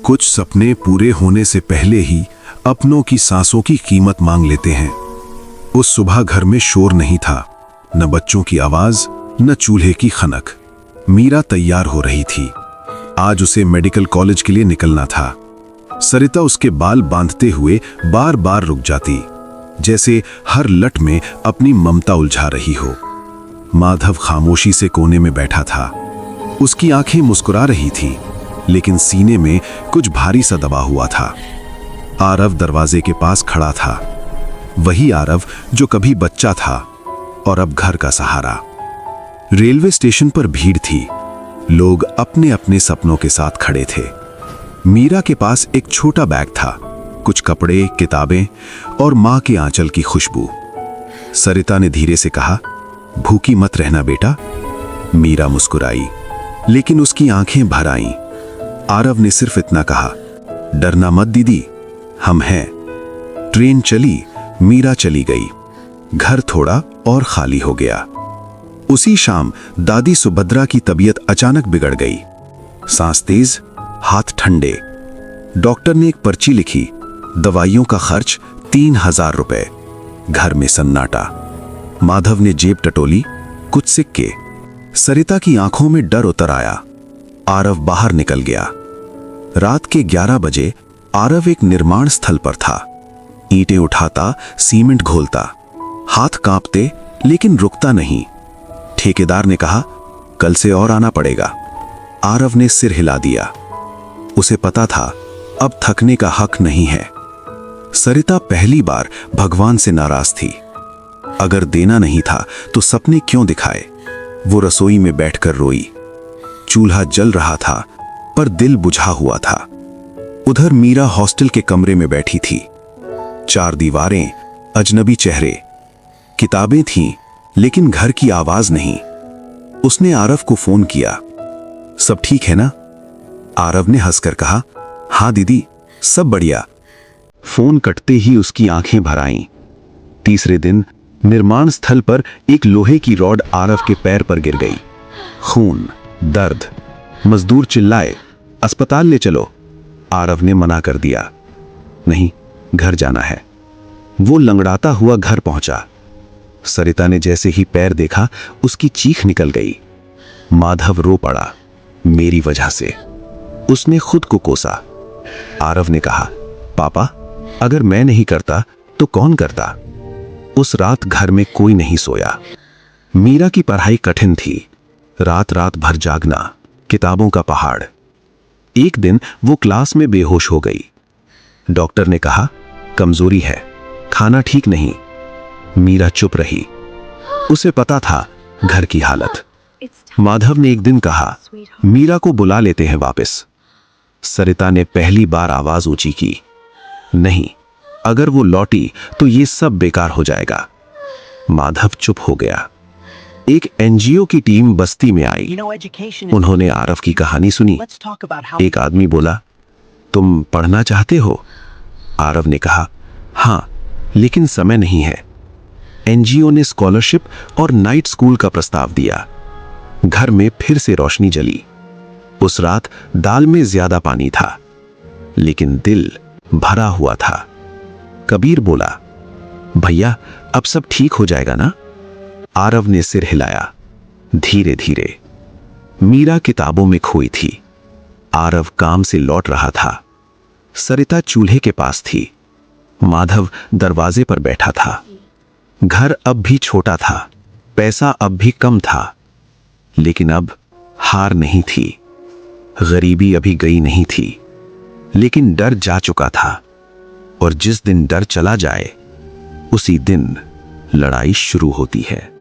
कुछ सपने पूरे होने से पहले ही अपनों की सांसों की कीमत मांग लेते हैं। उस सुबह घर में शोर नहीं था, न बच्चों की आवाज, न चूल्हे की खनक। मीरा तैयार हो रही थी। आज उसे मेडिकल कॉलेज के लिए निकलना था। सरिता उसके बाल बांधते हुए बार बार रुक जाती, जैसे हर लट में अपनी ममता उलझा रही हो। माधव खामोशी से कोने में बैठा था। उसकी आंखें मुस्कुरा रही थी, लेकिन सीने में कुछ भारी सा दबा हुआ था। आरव दरवाजे के पास खड़ा था, वही आरव जो कभी बच्चा था और अब घर का सहारा। रेलवे स्टेशन पर भीड़ थी, लोग अपने अपने सपनों के साथ खड़े थे। मीरा के पास एक छोटा बैग था, कुछ कपड़े, किताबें और मां के आंचल की खुशबू। सरिता ने धीरे से कहा, भूखी मत रहना बेटा। मीरा मुस्कुराई, लेकिन उसकी आंखें भर आईं। आरव ने सिर्फ इतना कहा, डरना मत दीदी, हम हैं। ट्रेन चली, मीरा चली गई। घर थोड़ा और खाली हो गया। उसी शाम दादी सुभद्रा की तबीयत अचानक बिगड़ गई। सांस तेज, हाथ ठंडे। डॉक्टर ने एक पर्ची लिखी, दवाइयों का खर्च 3000 रुपए। घर में सन्नाटा। माधव ने जेब टटोली, कुछ सिक्के। सरिता की आंखों में डर उतर आया। आरव बाहर निकल गया। रात के 11 बजे आरव एक निर्माण स्थल पर था। ईंटें उठाता, सीमेंट घोलता। हाथ कांपते, लेकिन रुकता नहीं। ठेकेदार ने कहा, कल से और आना पड़ेगा। आरव ने सिर हिला दिया। उसे पता था अब थकने का हक नहीं है। सरिता पहली बार भगवान से नाराज थी। अगर देना नहीं था तो सपने क्यों दिखाए। वो रसोई में बैठकर रोई। चूल्हा जल रहा था, पर दिल बुझा हुआ था। उधर मीरा हॉस्टल के कमरे में बैठी थी। 4 दीवारें, अजनबी चेहरे। किताबें थीं, लेकिन घर की आवाज नहीं। उसने आरव को फोन किया। सब ठीक है ना? आरव ने हंसकर कहा, हाँ दीदी, सब बढ़िया। फोन कटते ही उसकी आंखें भर आईं। तीसरे दिन निर्माण स्थल पर एक लोहे की रॉड आरव के पैर पर गिर गई। खून, दर्द। मजदूर चिल्लाए, अस्पताल ले चलो। आरव ने मना कर दिया, नहीं, घर जाना है। वो लंगड़ाता हुआ घर पहुंचा। सरिता ने जैसे ही पैर देखा, उसकी चीख निकल गई। माधव रो पड़ा, मेरी वजह से। उसने खुद को कोसा। आरव ने कहा, पापा, अगर मैं नहीं करता तो कौन करता? उस रात घर में कोई नहीं सोया। मीरा की पढ़ाई कठिन थी। रात रात भर जागना, किताबों का पहाड़। एक दिन वो क्लास में बेहोश हो गई। डॉक्टर ने कहा, कमजोरी है, खाना ठीक नहीं। मीरा चुप रही। उसे पता था घर की हालत। माधव ने एक दिन कहा, मीरा को बुला लेते हैं वापस। सरिता ने पहली बार आवाज ऊंची की, नहीं, अगर वो लौटी तो ये सब बेकार हो जाएगा। माधव चुप हो गया। एक एनजीओ की टीम बस्ती में आई। उन्होंने आरव की कहानी सुनी। एक आदमी बोला, तुम पढ़ना चाहते हो? आरव ने कहा, हाँ, लेकिन समय नहीं है। एनजीओ ने स्कॉलरशिप और नाइट स्कूल का प्रस्ताव दिया। घर में फिर से रोशनी जली। उस रात दाल में ज्यादा पानी था, लेकिन दिल भरा हुआ था। कबीर बोला, भैया, अब सब ठीक हो जाएगा ना? आरव ने सिर हिलाया, धीरे धीरे। मीरा किताबों में खोई थी। आरव काम से लौट रहा था। सरिता चूल्हे के पास थी। माधव दरवाजे पर बैठा था। घर अब भी छोटा था, पैसा अब भी कम था, लेकिन अब हार नहीं थी। गरीबी अभी गई नहीं थी, लेकिन डर जा चुका था। और जिस दिन डर चला जाए, उसी दिन लड़ाई शुरू होती है।